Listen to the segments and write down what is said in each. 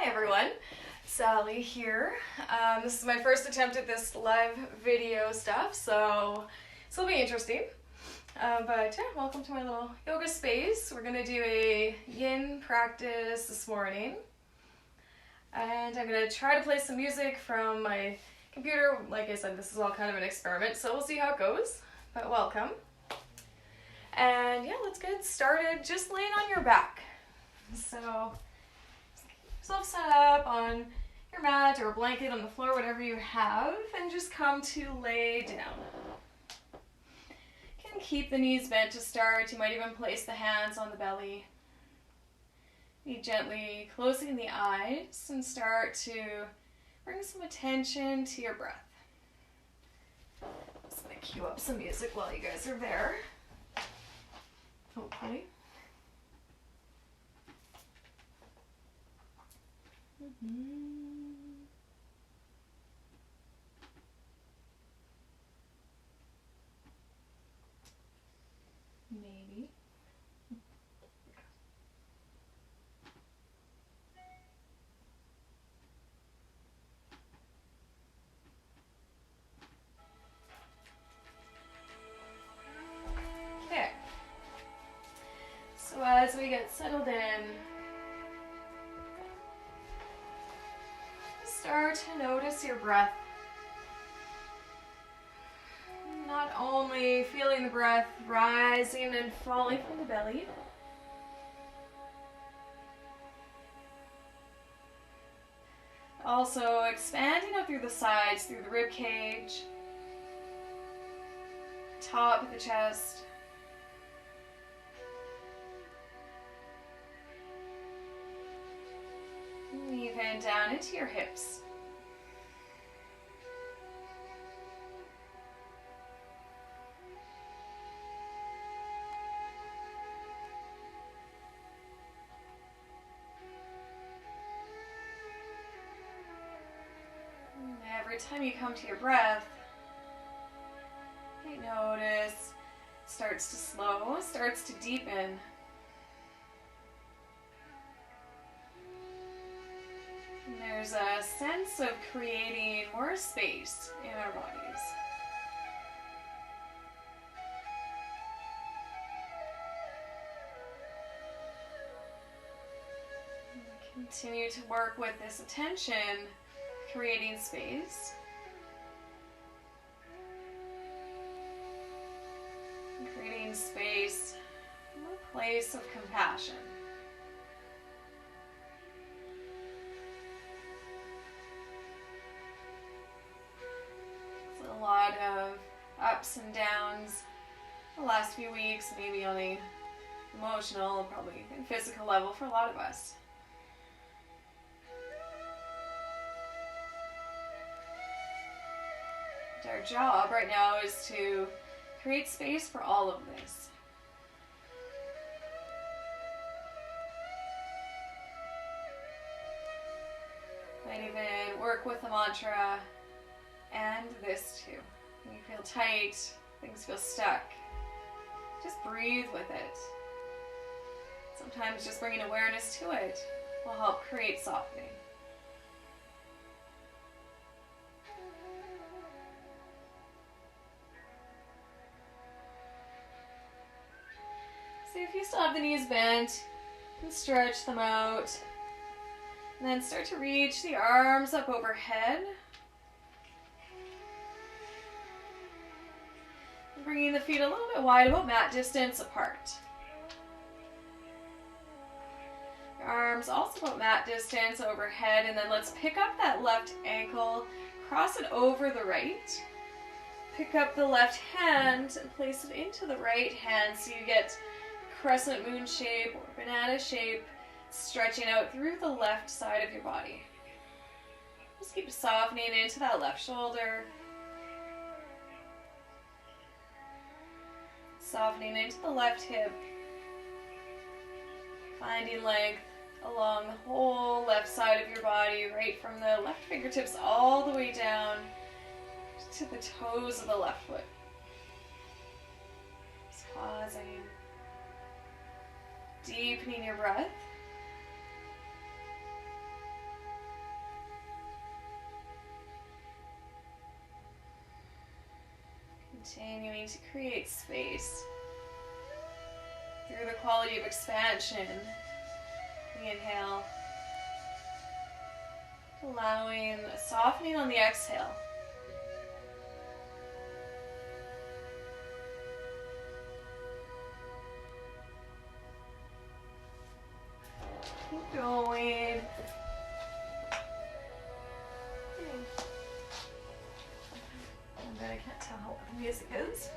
Hi everyone, Sally here. This is my first attempt at this live video stuff, so this will be interesting. But yeah, welcome to my little yoga space. We're going to do a yin practice this morning. And I'm going to try to play some music from my computer. Like I said, this is all kind of an experiment, so we'll see how it goes. But welcome. And yeah, let's get started just laying on your back. So yourself set up on your mat or a blanket on the floor, whatever you have, and just come to lay down. You can keep the knees bent to start. You might even place the hands on the belly. Be gently closing the eyes and start to bring some attention to your breath. I'm just going to cue up some music while you guys are there. Hopefully. Maybe. Okay. So as we get settled in, start to notice your breath. Not only feeling the breath rising and falling from the belly, also expanding up through the sides, through the rib cage, top of the chest, and even down into your hips. Every time you come to your breath, you notice it starts to slow, starts to deepen. And there's a sense of creating more space in our bodies. And continue to work with this attention, creating space. And creating space from a place of compassion. It's a lot of ups and downs the last few weeks, maybe on a emotional, probably and physical level for a lot of us. Our job right now is to create space for all of this. Might even work with the mantra and this too. When you feel tight, things feel stuck, just breathe with it. Sometimes just bringing awareness to it will help create softening. So if you still have the knees bent, you can stretch them out. And then start to reach the arms up overhead. And bringing the feet a little bit wide, about mat distance apart. Your arms also about mat distance overhead. And then let's pick up that left ankle, cross it over the right. Pick up the left hand and place it into the right hand so you get crescent moon shape or banana shape, stretching out through the left side of your body. Just keep softening into that left shoulder. Softening into the left hip. Finding length along the whole left side of your body, right from the left fingertips all the way down to the toes of the left foot. Just pausing. Deepening your breath. Continuing to create space through the quality of expansion. The inhale. Allowing a softening on the exhale. Keep going. I bet I can't tell what the music is.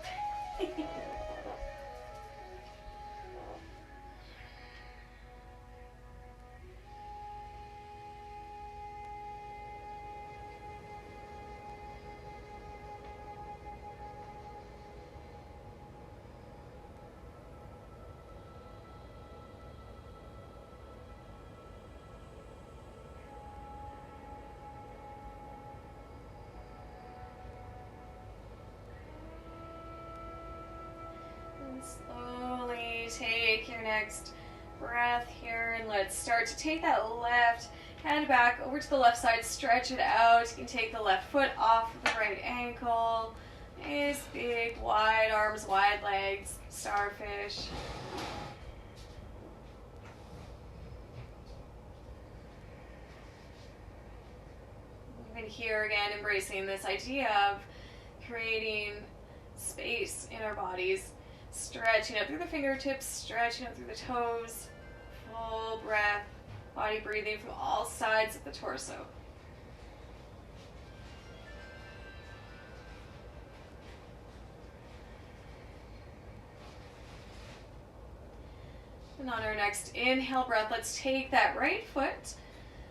Slowly take your next breath here, and let's start to take that left hand back over to the left side, stretch it out. You can take the left foot off of the right ankle. Nice big wide arms, wide legs, starfish. Even here again, embracing this idea of creating space in our bodies. Stretching up through the fingertips, stretching up through the toes. Full breath, body breathing from all sides of the torso. And on our next inhale breath, let's take that right foot,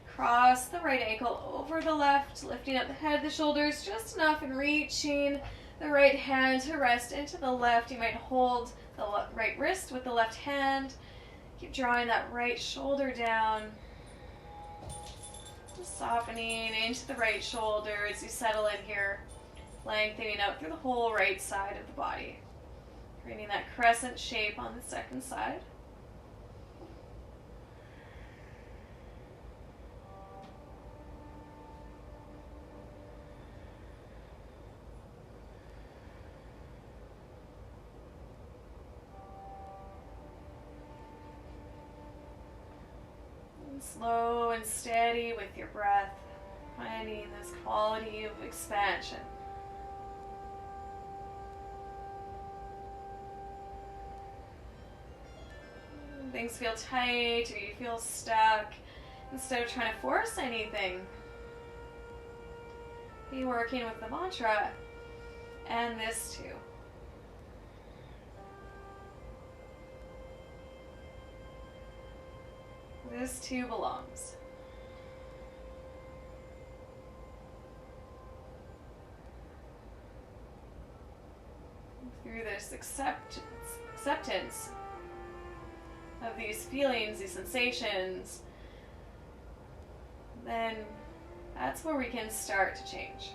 cross the right ankle over the left, lifting up the head, the shoulders just enough, and reaching the right hand to rest into the left. You might hold the right wrist with the left hand. Keep drawing that right shoulder down. Just softening into the right shoulder as you settle in here. Lengthening out through the whole right side of the body. Creating that crescent shape on the second side. Slow and steady with your breath, finding this quality of expansion. Things feel tight or you feel stuck, instead of trying to force anything, be working with the mantra and this too. This too belongs. Through this acceptance of these feelings, these sensations, then that's where we can start to change.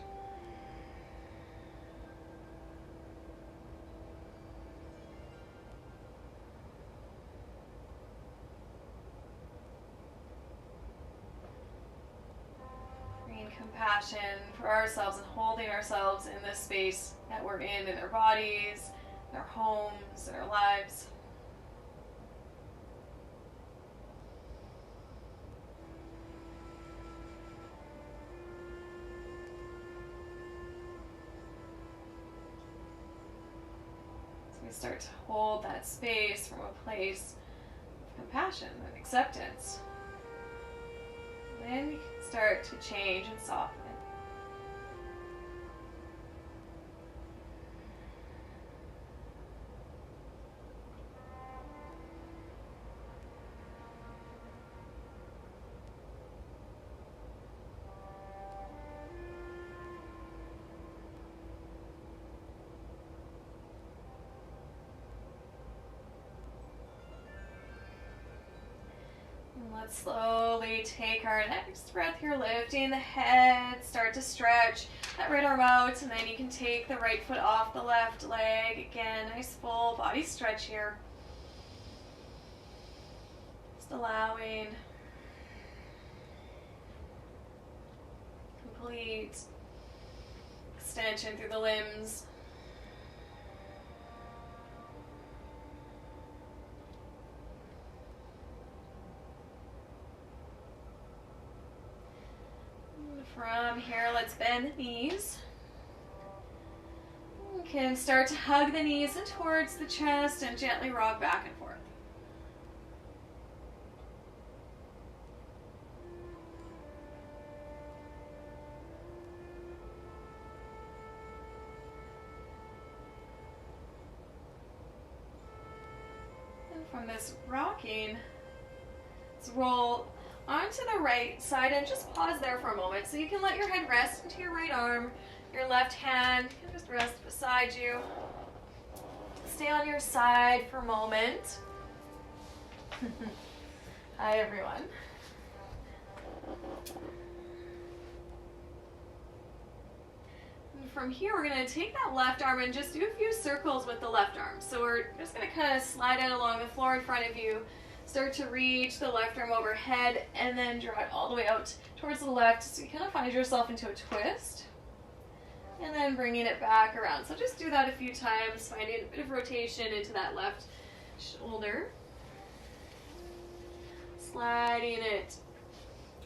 Compassion for ourselves and holding ourselves in this space that we're in our bodies, in our homes, in our lives. So we start to hold that space from a place of compassion and acceptance. Then we can start to change and soften. Let's slowly take our next breath here, lifting the head, start to stretch that right arm out, and then you can take the right foot off the left leg. Again, nice full body stretch here. Just allowing complete extension through the limbs. From here, let's bend the knees. You can start to hug the knees in towards the chest and gently rock back and forth. And from this rocking, let's roll onto the right side and just pause there for a moment. So you can let your head rest into your right arm. Your left hand can just rest beside you. Stay on your side for a moment. Hi, everyone. And from here, we're going to take that left arm and just do a few circles with the left arm. So we're just going to kind of slide it along the floor in front of you. Start to reach the left arm overhead and then draw it all the way out towards the left. So you kind of find yourself into a twist. And then bringing it back around. So just do that a few times, finding a bit of rotation into that left shoulder. Sliding it,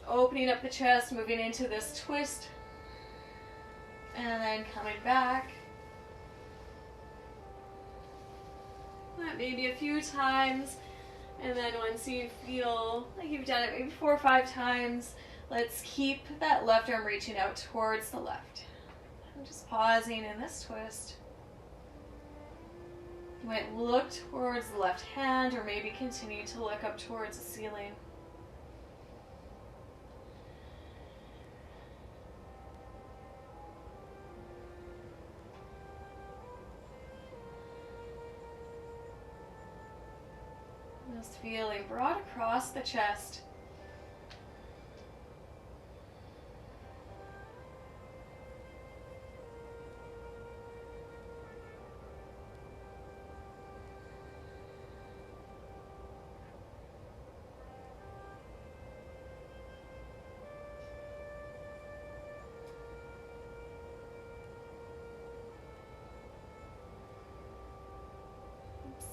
opening up the chest, moving into this twist. And then coming back. That maybe a few times. And then once you feel like you've done it maybe 4 or 5 times, let's keep that left arm reaching out towards the left. I'm just pausing in this twist. You might look towards the left hand or maybe continue to look up towards the ceiling. Just feeling broad across the chest.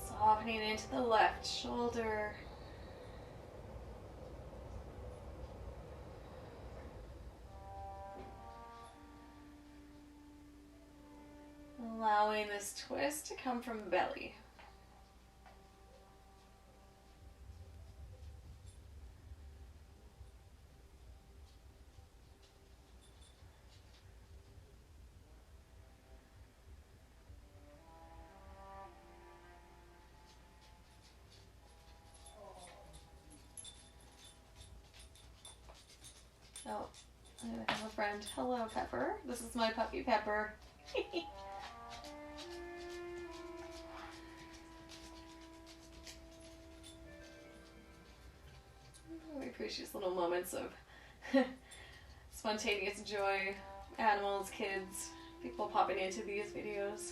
Softening into the left shoulder. Allowing this twist to come from the belly. Oh, I have a friend. Hello, Pepper. This is my puppy, Pepper. We appreciate little moments of spontaneous joy. Animals, kids, people popping into these videos.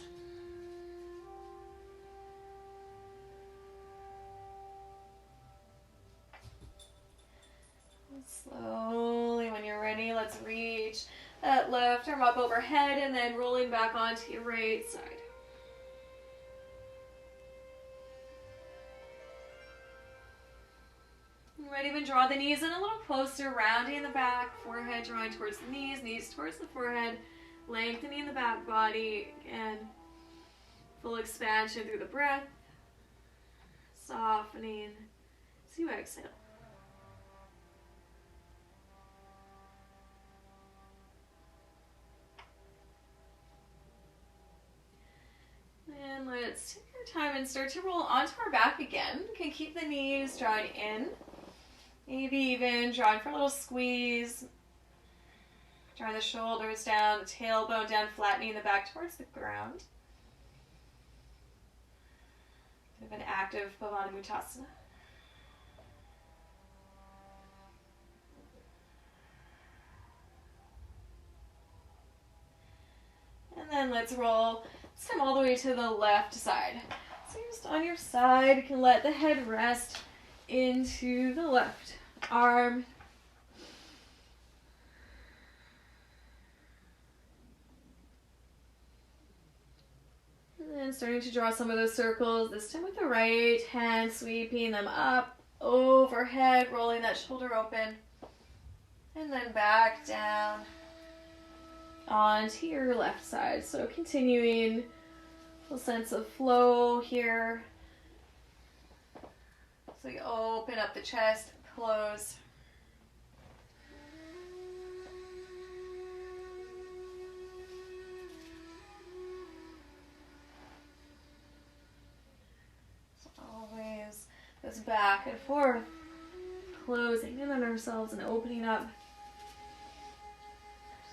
Slowly, when you're ready, let's reach that left arm up overhead and then rolling back onto your right side. Ready, even draw the knees in a little closer, rounding the back, forehead drawing towards the knees, knees towards the forehead, lengthening the back body, and full expansion through the breath, softening as you exhale. And let's take our time and start to roll onto our back again. You can keep the knees drawing in. Maybe even drawing for a little squeeze. Drawing the shoulders down, the tailbone down, flattening the back towards the ground. Bit of an active Bhavana Muttasana. And then let's roll this time all the way to the left side. So you're just on your side, you can let the head rest into the left arm. And then starting to draw some of those circles, this time with the right hand, sweeping them up, overhead, rolling that shoulder open. And then back down onto your left side. So continuing a sense of flow here. So you open up the chest, close. So always this back and forth, closing in on ourselves and opening up.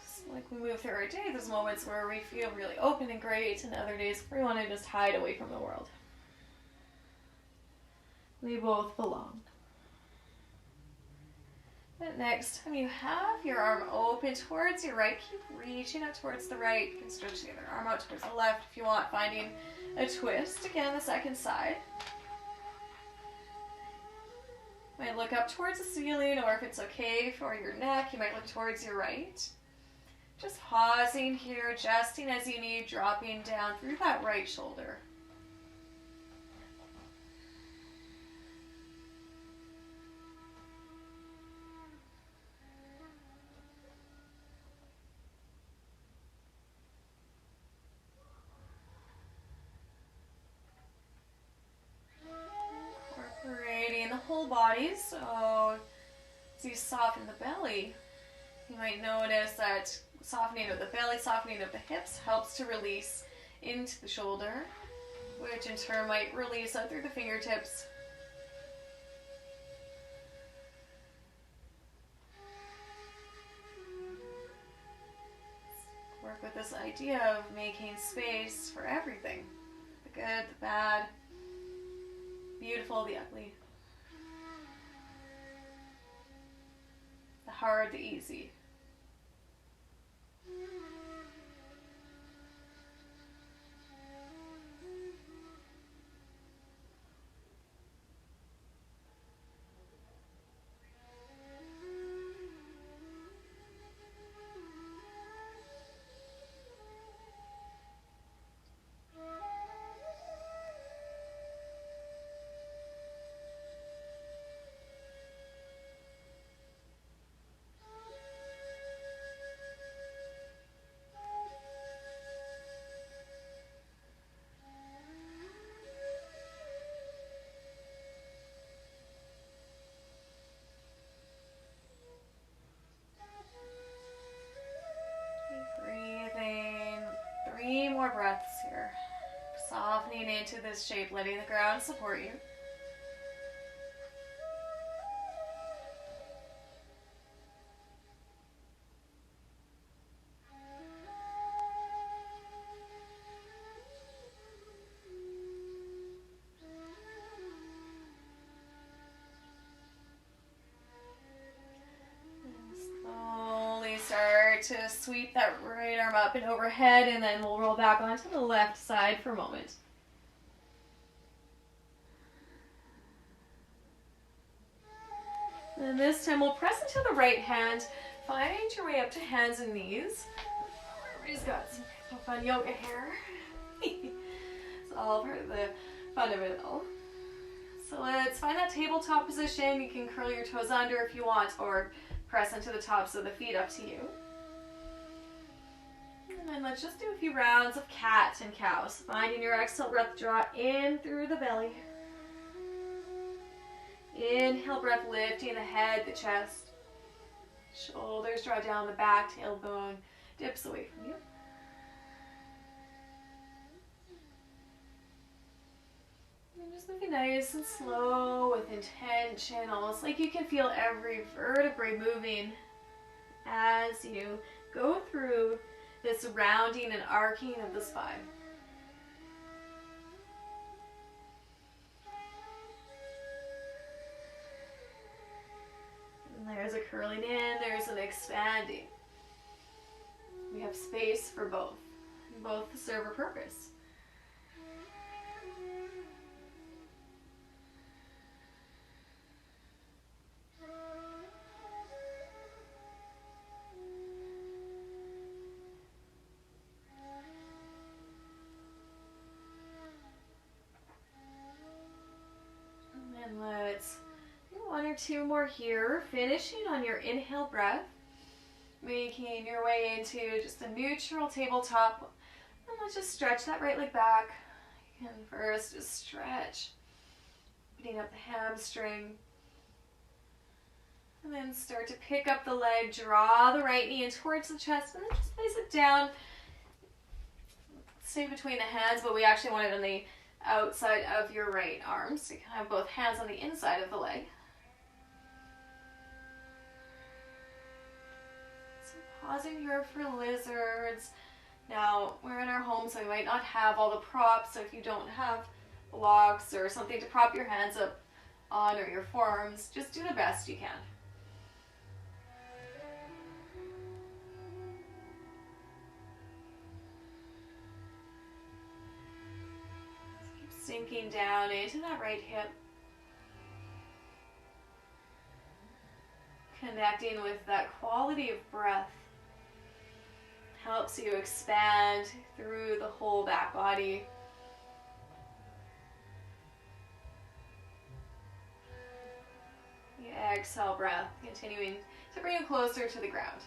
Just like we move through our day, there's moments where we feel really open and great, and other days we want to just hide away from the world. We both belong. But next time you have your arm open towards your right, keep reaching up towards the right. You can stretch the other arm out towards the left if you want, finding a twist. Again, the second side. You might look up towards the ceiling, or if it's okay for your neck, you might look towards your right. Just pausing here, adjusting as you need, dropping down through that right shoulder. Incorporating the whole body, so as you soften the belly, you might notice that softening of the belly, softening of the hips helps to release into the shoulder, which in turn might release out through the fingertips. Work with this idea of making space for everything. The good, the bad, beautiful, the ugly. The hard, the easy. Breathing 3 more breaths here. Softening into this shape, letting the ground support you. To sweep that right arm up and overhead, and then we'll roll back onto the left side for a moment. And this time we'll press into the right hand. Find your way up to hands and knees. Everybody's got some fun yoga here. It's all part of the fun of it all. So let's find that tabletop position. You can curl your toes under if you want, or press into the tops of the feet, up to you. And then let's just do a few rounds of cat and cows. Finding your exhale breath, draw in through the belly. Inhale breath, lifting the head, the chest. Shoulders draw down the back, tailbone dips away from you. And just moving nice and slow with intention, almost like you can feel every vertebrae moving as you go through this rounding and arcing of the spine. And there's a curling in, there's an expanding. We have space for both. Both serve a purpose. And let's do 1 or 2 more here, finishing on your inhale breath, making your way into just a neutral tabletop. And let's just stretch that right leg back. And first, just stretch, putting up the hamstring. And then start to pick up the leg, draw the right knee in towards the chest, and then just place it down. Stay between the hands, but we actually want it on the outside of your right arm. So you can have both hands on the inside of the leg. So pausing here for lizards. Now, we're in our home, so we might not have all the props. So if you don't have blocks or something to prop your hands up on or your forearms, just do the best you can. Sinking down into that right hip. Connecting with that quality of breath. Helps you expand through the whole back body. The exhale breath, continuing to bring you closer to the ground.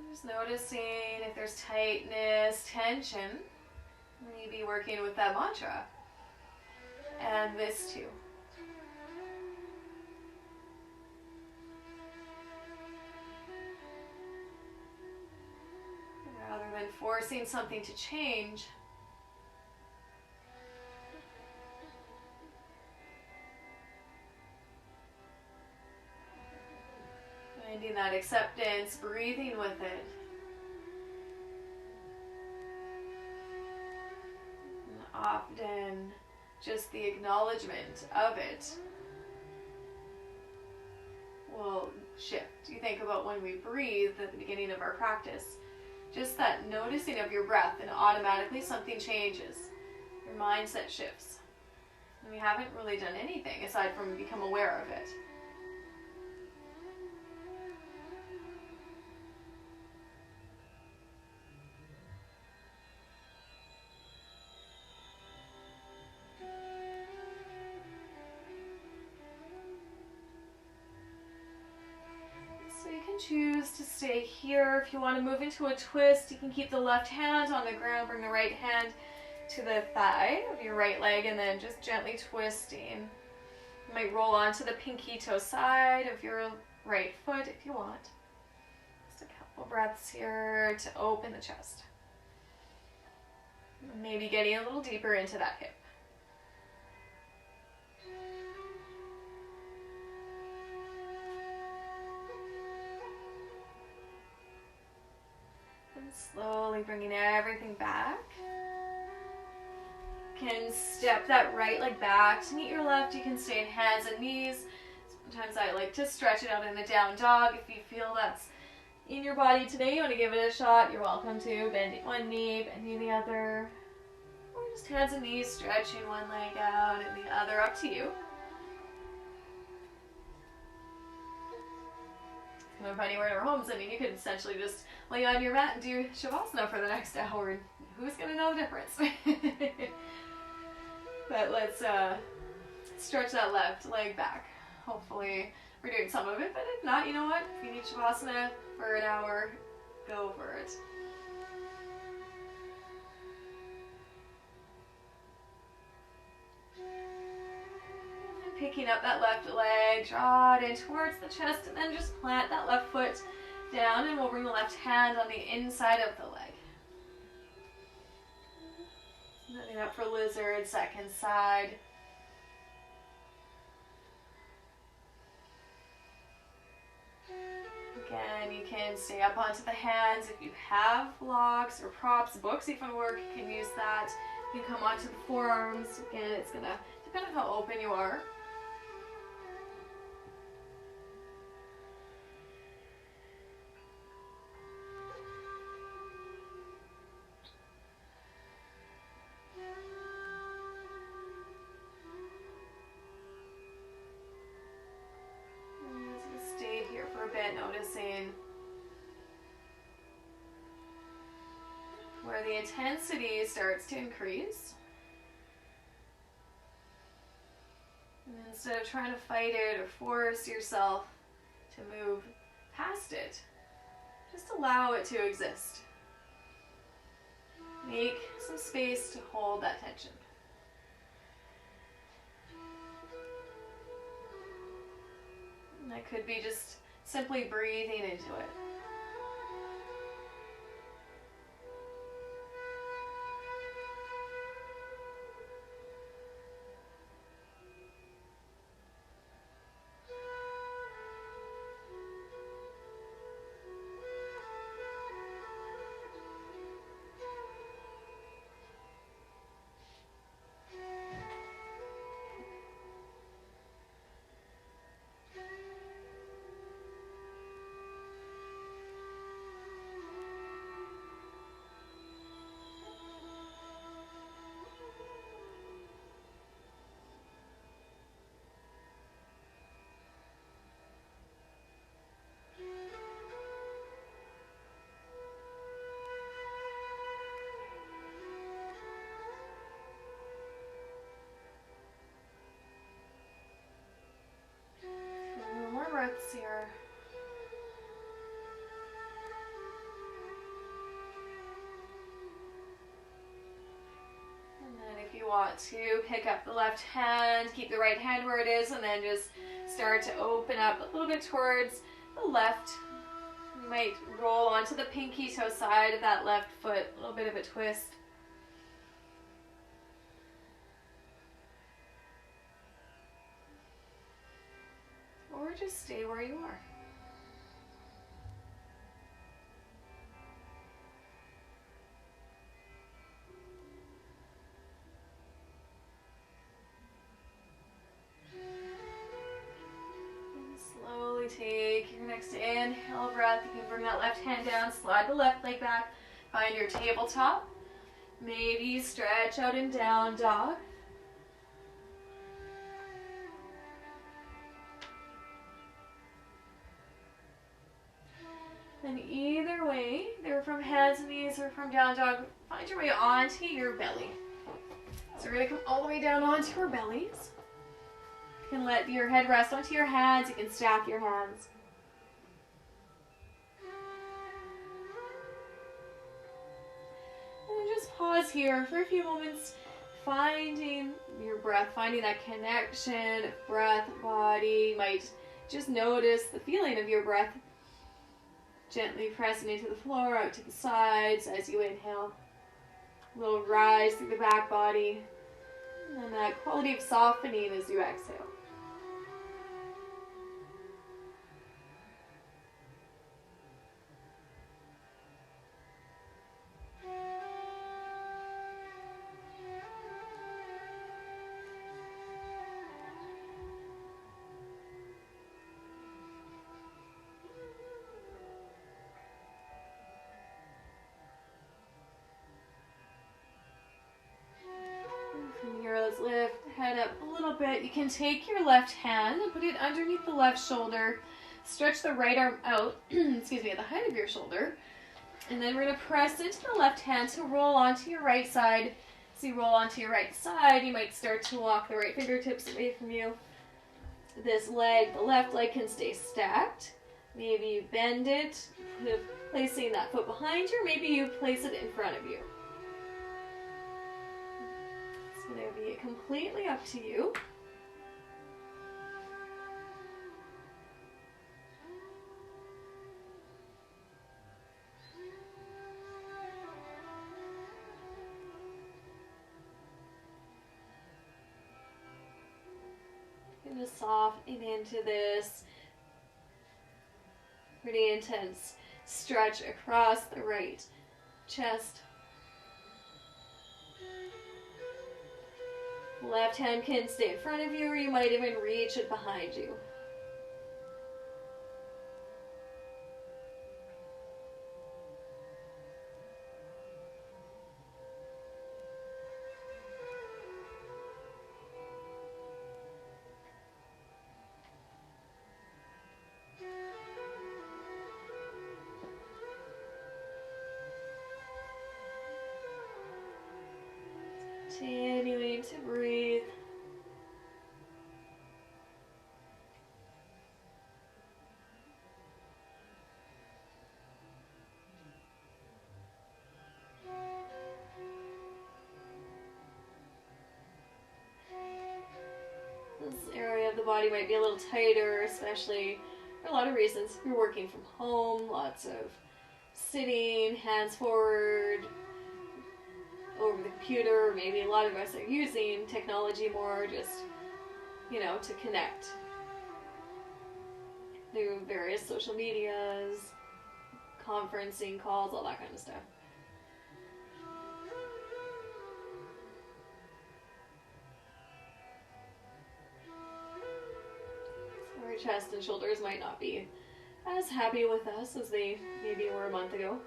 Just noticing if there's tightness, tension, maybe working with that mantra. And this too. Rather than forcing something to change, finding that acceptance, breathing with it. And often just the acknowledgement of it will shift. You think about when we breathe at the beginning of our practice, just that noticing of your breath, and automatically something changes. Your mindset shifts. And we haven't really done anything aside from become aware of it. Choose to stay here. If you want to move into a twist, you can keep the left hand on the ground, bring the right hand to the thigh of your right leg, and then just gently twisting. You might roll onto the pinky toe side of your right foot if you want. Just a couple breaths here to open the chest. Maybe getting a little deeper into that hip. Slowly bringing everything back. You can step that right leg back to meet your left. You can stay in hands and knees. Sometimes I like to stretch it out in the down dog. If you feel that's in your body today, you want to give it a shot, you're welcome to. Bending one knee, bending the other. Or just hands and knees, stretching one leg out and the other, up to you. If anywhere in our homes, I mean, you could essentially just lay on your mat and do Shavasana for the next hour. Who's going to know the difference? But let's stretch that left leg back. Hopefully we're doing some of it, but if not, you know what? If you need Shavasana for an hour, go for it. Picking up that left leg, draw it in towards the chest, and then just plant that left foot down, and we'll bring the left hand on the inside of the leg. Setting up for lizard, second side. Again, you can stay up onto the hands. If you have blocks or props, books even work, you can use that. You can come onto the forearms. Again, it's going to depend on how open you are. noticing where the intensity starts to increase. And instead of trying to fight it or force yourself to move past it, just allow it to exist. Make some space to hold that tension. And that could be just simply breathing into it. More breaths here. And then if you want to pick up the left hand, keep the right hand where it is, and then just start to open up a little bit towards the left. You might roll onto the pinky toe side of that left foot, a little bit of a twist. Or just stay where you are. And slowly take your next inhale breath. You can bring that left hand down, slide the left leg back, find your tabletop. Maybe stretch out in down dog. And either way, either from hands and knees or from down dog, find your way onto your belly. So we're going to come all the way down onto our bellies. You can let your head rest onto your hands. You can stack your hands. And just pause here for a few moments, finding your breath, finding that connection of breath, body. You might just notice the feeling of your breath gently pressing into the floor, out to the sides as you inhale. A little rise through the back body. And then that quality of softening as you exhale. From here, let's lift the head up a little bit. You can take your left hand and put it underneath the left shoulder. Stretch the right arm out, excuse me, at the height of your shoulder. And then we're going to press into the left hand to roll onto your right side. As you roll onto your right side, you might start to walk the right fingertips away from you. This leg, the left leg, can stay stacked. Maybe you bend it, placing that foot behind you, or maybe you place it in front of you. It's going to be completely up to you. Going to soften into this pretty intense stretch across the right chest. Left hand can stay in front of you, or you might even reach it behind you. Continuing to breathe. This area of the body might be a little tighter, especially for a lot of reasons. If you're working from home, lots of sitting, hands forward, over the computer. Maybe a lot of us are using technology more just, to connect through various social medias, conferencing calls, all that kind of stuff. So our chest and shoulders might not be as happy with us as they maybe were a month ago.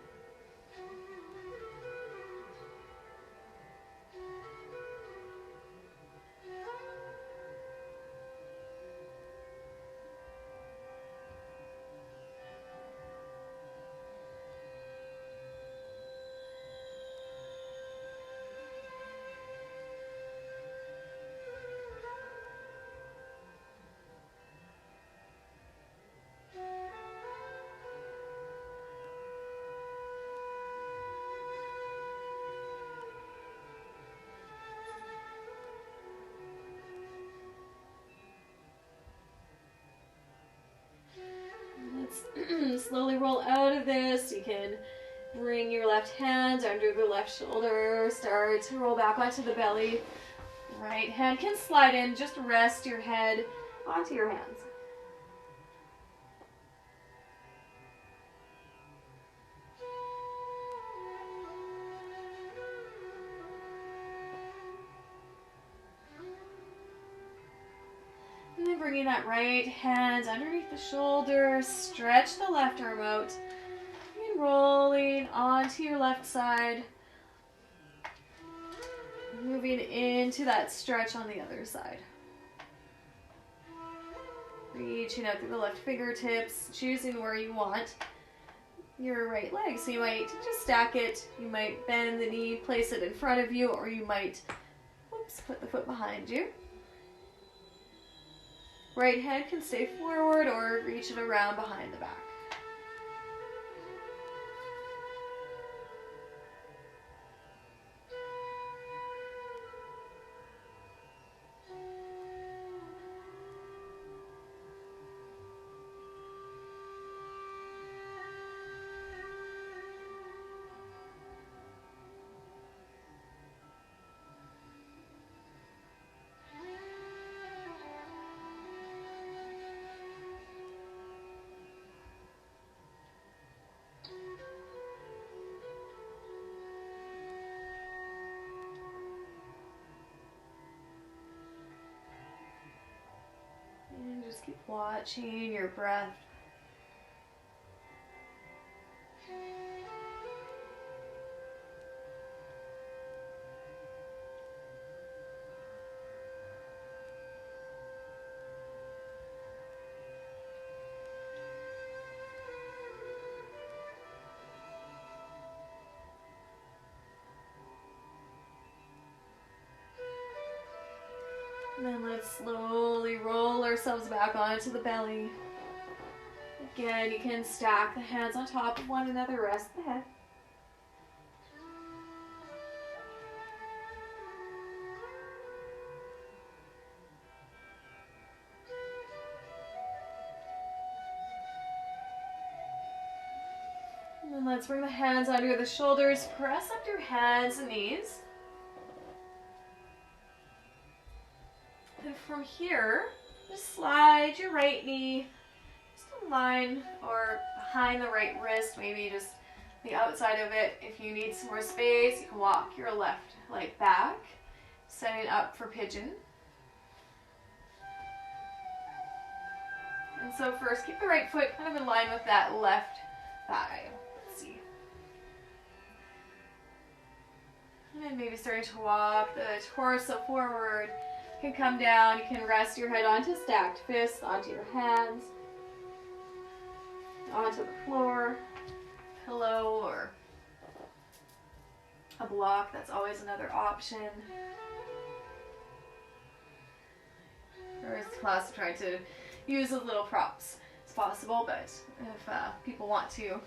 Let's slowly roll out of this. You can bring your left hand under the left shoulder. Start to roll back onto the belly. Right hand can slide in. Just rest your head onto your hands. And then bringing that right hand underneath the shoulder, stretch the left arm out, and rolling onto your left side, moving into that stretch on the other side. Reaching out through the left fingertips, choosing where you want your right leg. So you might just stack it, you might bend the knee, place it in front of you, or you might, put the foot behind you. Right hand can stay forward or reach it around behind the back. And just keep watching your breath. And then let's slowly roll ourselves back onto the belly. Again, you can stack the hands on top of one another, rest the head. And then let's bring the hands under the shoulders, press up your hands and knees. And from here, just slide your right knee just in line or behind the right wrist, maybe just the outside of it. If you need some more space, you can walk your left leg back, setting up for pigeon. And so first, keep the right foot kind of in line with that left thigh. Let's see. And then maybe starting to walk the torso forward. You can come down, you can rest your head onto stacked fists, onto your hands, onto the floor, pillow, or a block, that's always another option. First class, try to use as little props as possible, but if people want to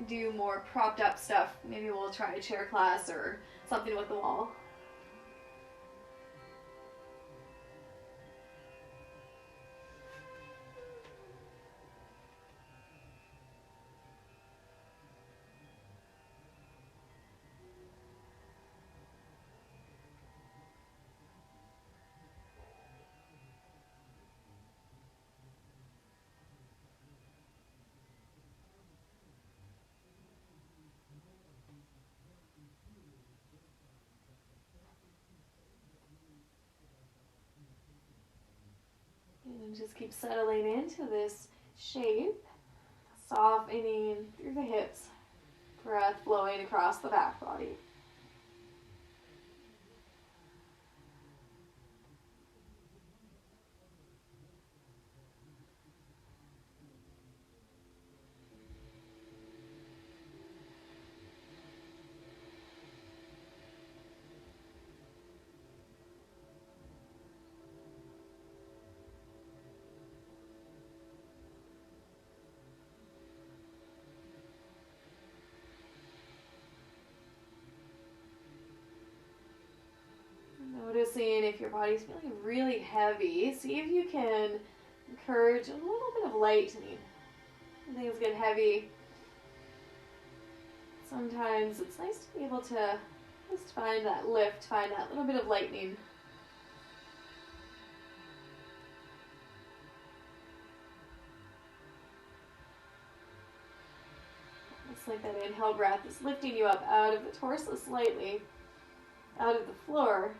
do more propped up stuff, maybe we'll try a chair class or something with the wall. And just keep settling into this shape, softening through the hips, breath flowing across the back body. Noticing if your body's feeling really heavy, see if you can encourage a little bit of lightening. When things get heavy, sometimes it's nice to be able to just find that lift, find that little bit of lightening. It's like that inhale breath is lifting you up out of the torso slightly, out of the floor,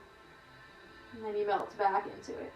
and then you melt back into it.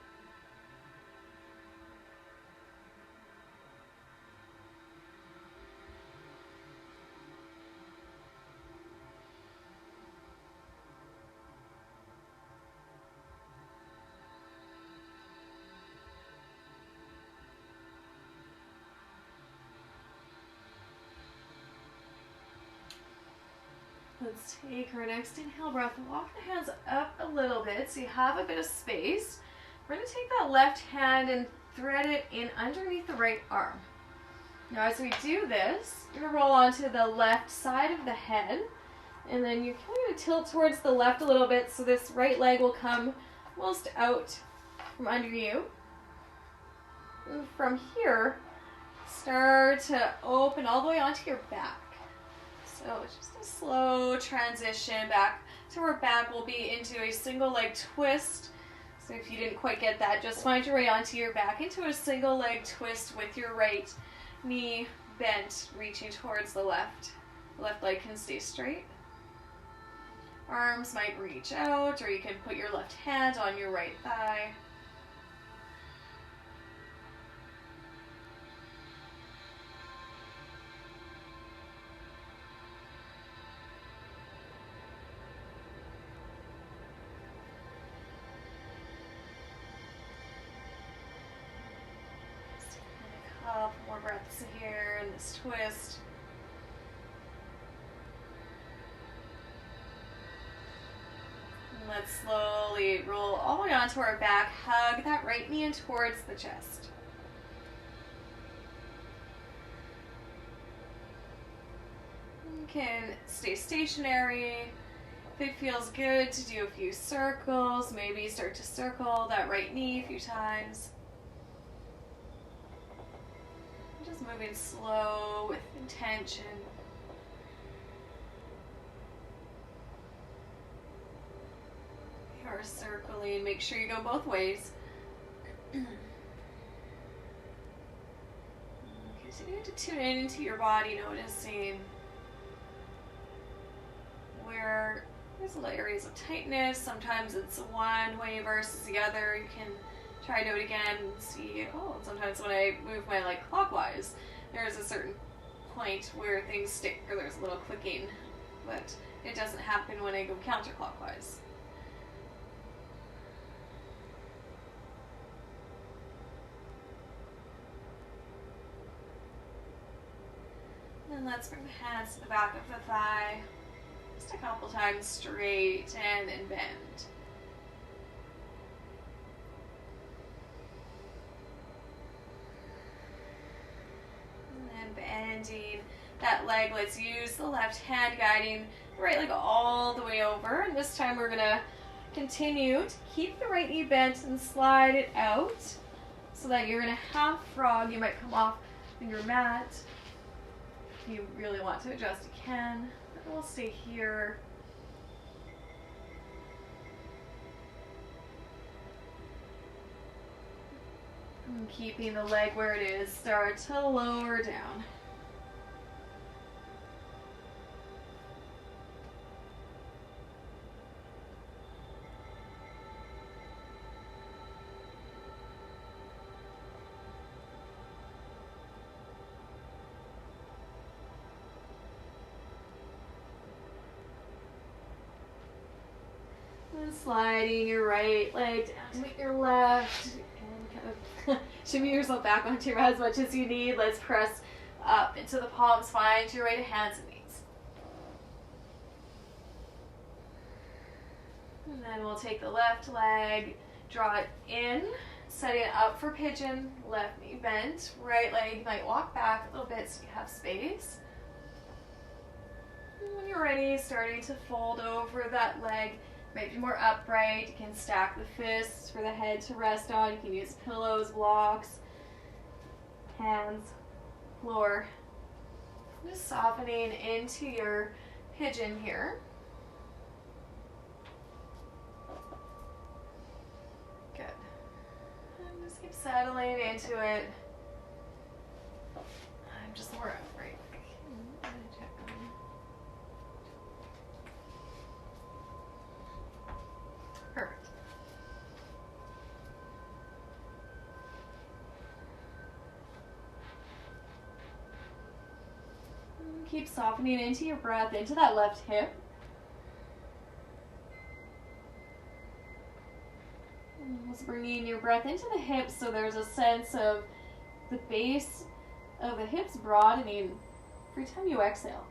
Let's take our next inhale breath and walk the hands up a little bit so you have a bit of space. We're going to take that left hand and thread it in underneath the right arm. Now as we do this, you're going to roll onto the left side of the head, and then you're kind of going to tilt towards the left a little bit so this right leg will come almost out from under you. And from here, start to open all the way onto your back. So it's just a slow transition back to our back will be into a single leg twist. So if you didn't quite get that, just find your way onto your back into a single leg twist with your right knee bent, reaching towards the left. The left leg can stay straight. Arms might reach out, or you can put your left hand on your right thigh. More breaths here in this twist. And let's slowly roll all the way onto our back. Hug that right knee in towards the chest. You can stay stationary. If it feels good to do a few circles, maybe start to circle that right knee a few times. Just moving slow with intention. You're circling. Make sure you go both ways. Continue to tune into your body, noticing where there's little areas of tightness. Sometimes it's one way versus the other. You can try to do it again and see, oh, sometimes when I move my leg clockwise, there's a certain point where things stick or there's a little clicking, but it doesn't happen when I go counterclockwise. And let's bring the hands to the back of the thigh. Just a couple times straight and then bend. And then bending that leg. Let's use the left hand guiding the right leg all the way over. And this time we're gonna continue to keep the right knee bent and slide it out so that you're in a half frog. You might come off your mat. If you really want to adjust, you can. But we'll stay here. And keeping the leg where it is, start to lower down. And sliding your right leg down to your left. And kind of shimmy yourself back onto your mat as much as you need. Let's press up into the palms, find your right hands and knees. And then we'll take the left leg, draw it in, setting it up for pigeon, left knee bent, right leg might walk back a little bit so you have space. And when you're ready, starting to fold over that leg. Might be more upright. You can stack the fists for the head to rest on. You can use pillows, blocks, hands, floor. Just softening into your pigeon here. Good. And just keep settling into it. I'm just more upright. Perfect. And keep softening into your breath, into that left hip. And just bringing your breath into the hips so there's a sense of the base of the hips broadening every time you exhale.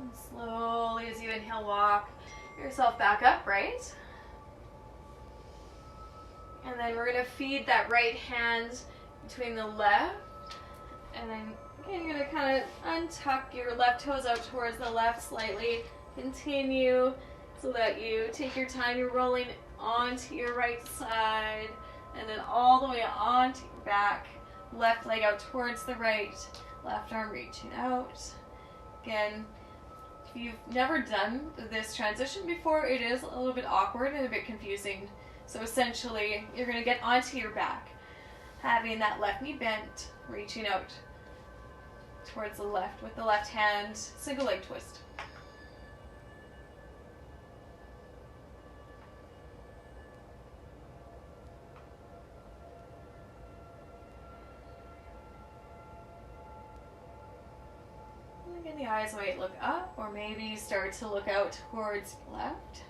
And slowly, as you inhale, walk yourself back up, right? And then we're going to feed that right hand between the left. And then again, you're going to kind of untuck your left toes out towards the left slightly. Continue so that you take your time. You're rolling onto your right side and then all the way onto your back. Left leg out towards the right. Left arm reaching out. Again, if you've never done this transition before, it is a little bit awkward and a bit confusing. So essentially, you're going to get onto your back, having that left knee bent, reaching out towards the left with the left hand, single leg twist. Again, the eyes might look up, or maybe start to look out towards left.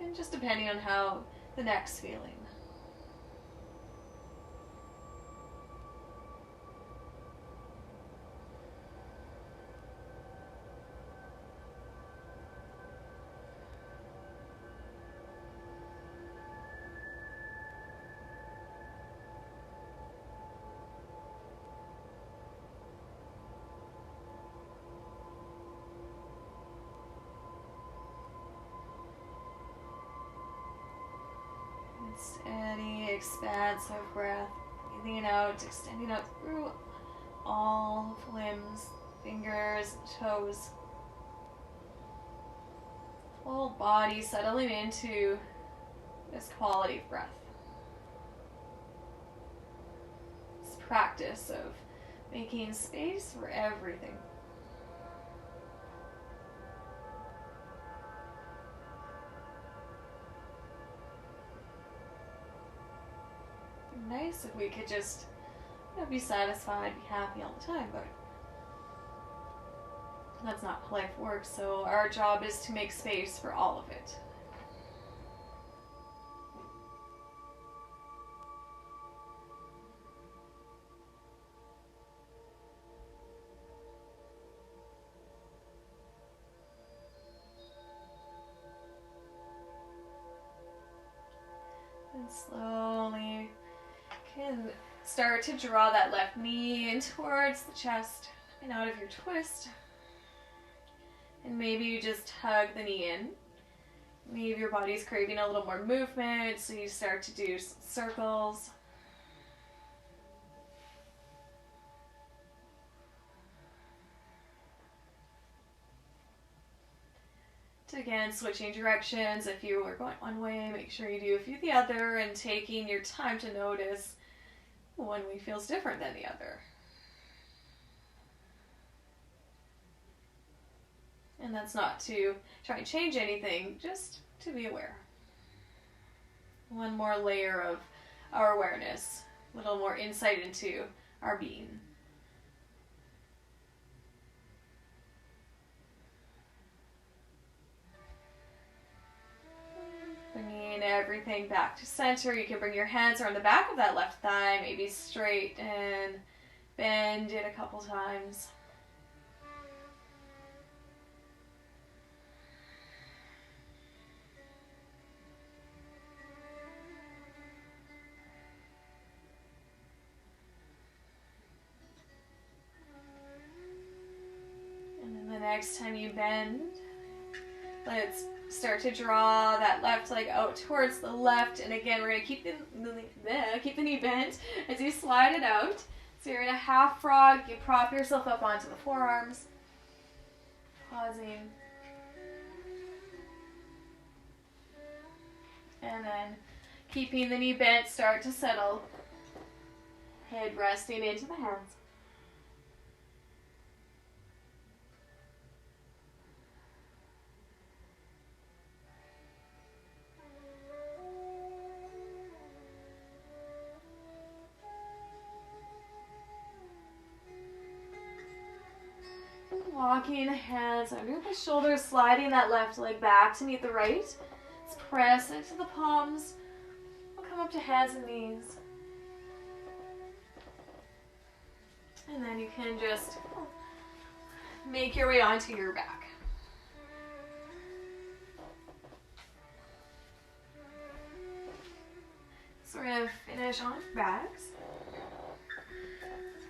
And just depending on how the neck's feeling. Steady, expansive breath. Breathing out, extending out through all limbs, fingers, toes. Whole body settling into this quality of breath. This practice of making space for everything. Nice if we could just be satisfied, be happy all the time, but that's not how life works. So our job is to make space for all of it. And slowly can start to draw that left knee in towards the chest and out of your twist. And maybe you just hug the knee in. Maybe your body's craving a little more movement, so you start to do circles. Again, switching directions. If you are going one way, make sure you do a few the other, and taking your time to notice one way feels different than the other. And that's not to try and change anything, just to be aware. One more layer of our awareness, a little more insight into our being. Bringing everything back to center. You can bring your hands around the back of that left thigh, maybe straight, and bend it a couple times. And then the next time you bend, let's start to draw that left leg out towards the left. And again, we're going to keep the knee bent as you slide it out. So you're in a half frog. You prop yourself up onto the forearms. Pausing. And then keeping the knee bent, start to settle. Head resting into the hands. Walking the hands under the shoulders, sliding that left leg back to meet the right. Let's press into the palms. We'll come up to hands and knees. And then you can just make your way onto your back. So we're going to finish on backs.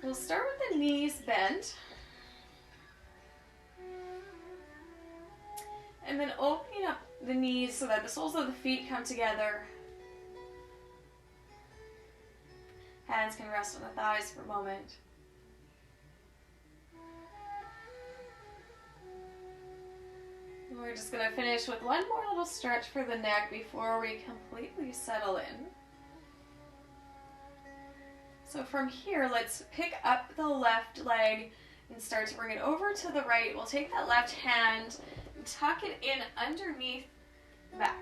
We'll start with the knees bent. And then opening up the knees so that the soles of the feet come together. Hands can rest on the thighs for a moment. And we're just going to finish with one more little stretch for the neck before we completely settle in. So from here, let's pick up the left leg and start to bring it over to the right. We'll take that left hand, tuck it in underneath the back.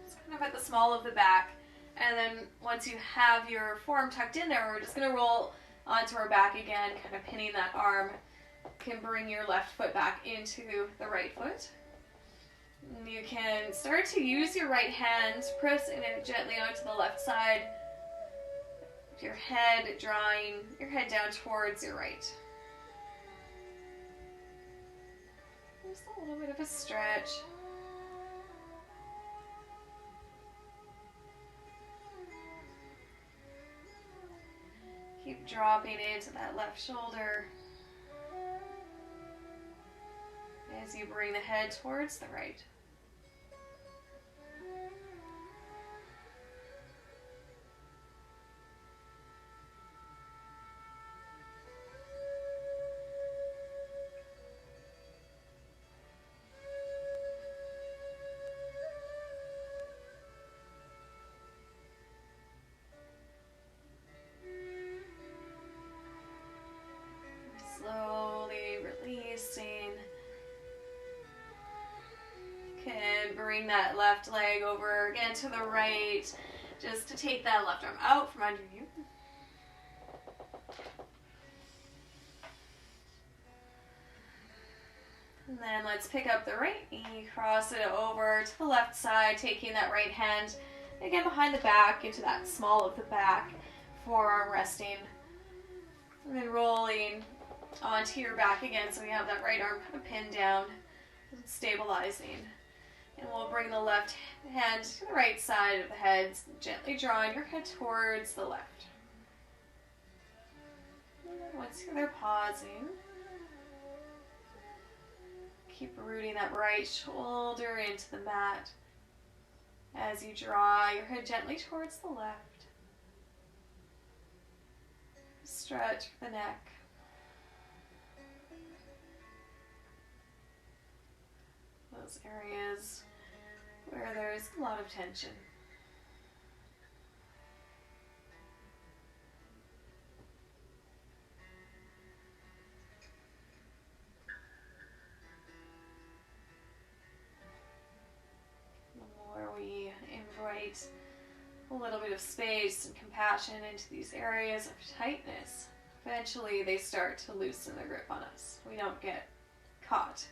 It's kind of at the small of the back. And then once you have your forearm tucked in there, we're just going to roll onto our back again, kind of pinning that arm. You can bring your left foot back into the right foot. And you can start to use your right hand, pressing it gently onto the left side. Your head drawing your head down towards your right. Just a little bit of a stretch. Keep dropping into that left shoulder as you bring the head towards the right. bring that left leg over again to the right, just to take that left arm out from under you. And then let's pick up the right knee, cross it over to the left side, taking that right hand again behind the back into that small of the back, forearm resting, and then rolling onto your back again, so we have that right arm kind of pinned down, stabilizing. And we'll bring the left hand to the right side of the head, gently drawing your head towards the left. And then once you're there, pausing. Keep rooting that right shoulder into the mat as you draw your head gently towards the left. Stretch the neck. Those areas where there's a lot of tension. The more we invite a little bit of space and compassion into these areas of tightness, eventually they start to loosen their grip on us. We don't get caught.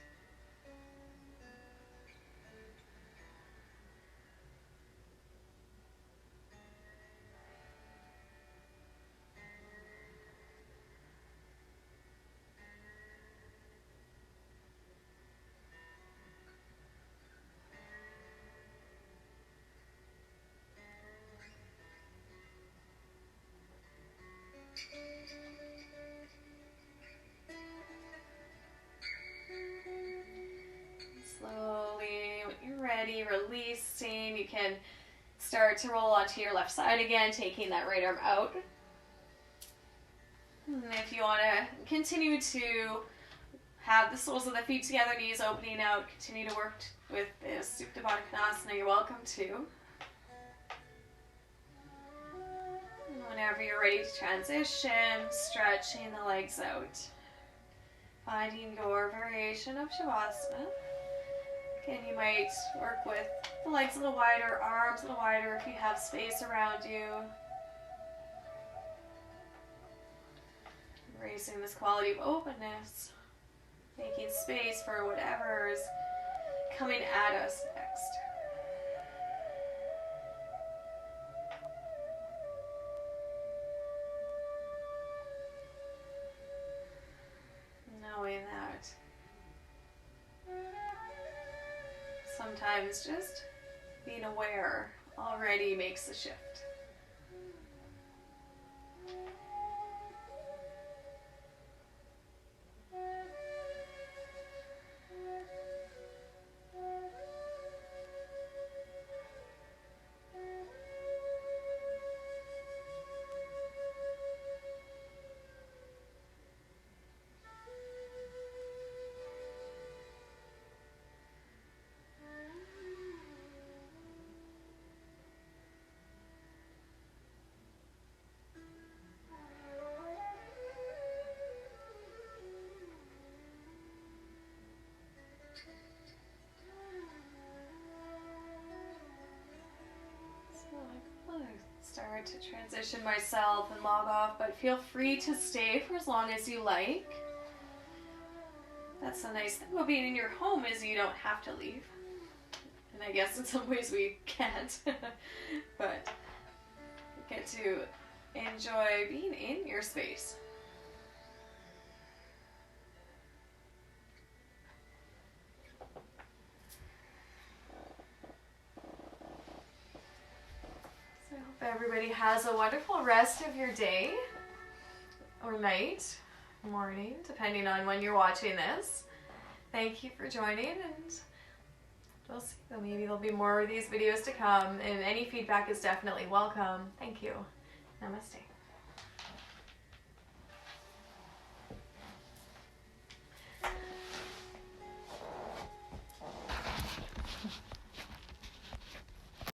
Slowly, when you're ready, releasing. You can start to roll onto your left side again, taking that right arm out. And if you want to continue to have the soles of the feet together, knees opening out, continue to work with this Supta Baddha Konasana, you're welcome to. Whenever you're ready to transition, stretching the legs out. Finding your variation of Shavasana. Again, you might work with the legs a little wider, arms a little wider if you have space around you. Embracing this quality of openness. Making space for whatever is coming at us next. Knowing that sometimes just being aware already makes a shift. Start to transition myself and log off, but feel free to stay for as long as you like. That's the nice thing about being in your home, is you don't have to leave. And I guess in some ways we can't, but you get to enjoy being in your space. Everybody has a wonderful rest of your day or night, morning, depending on when you're watching this. Thank you for joining, and we'll see. Maybe there'll be more of these videos to come, and any feedback is definitely welcome. Thank you. Namaste.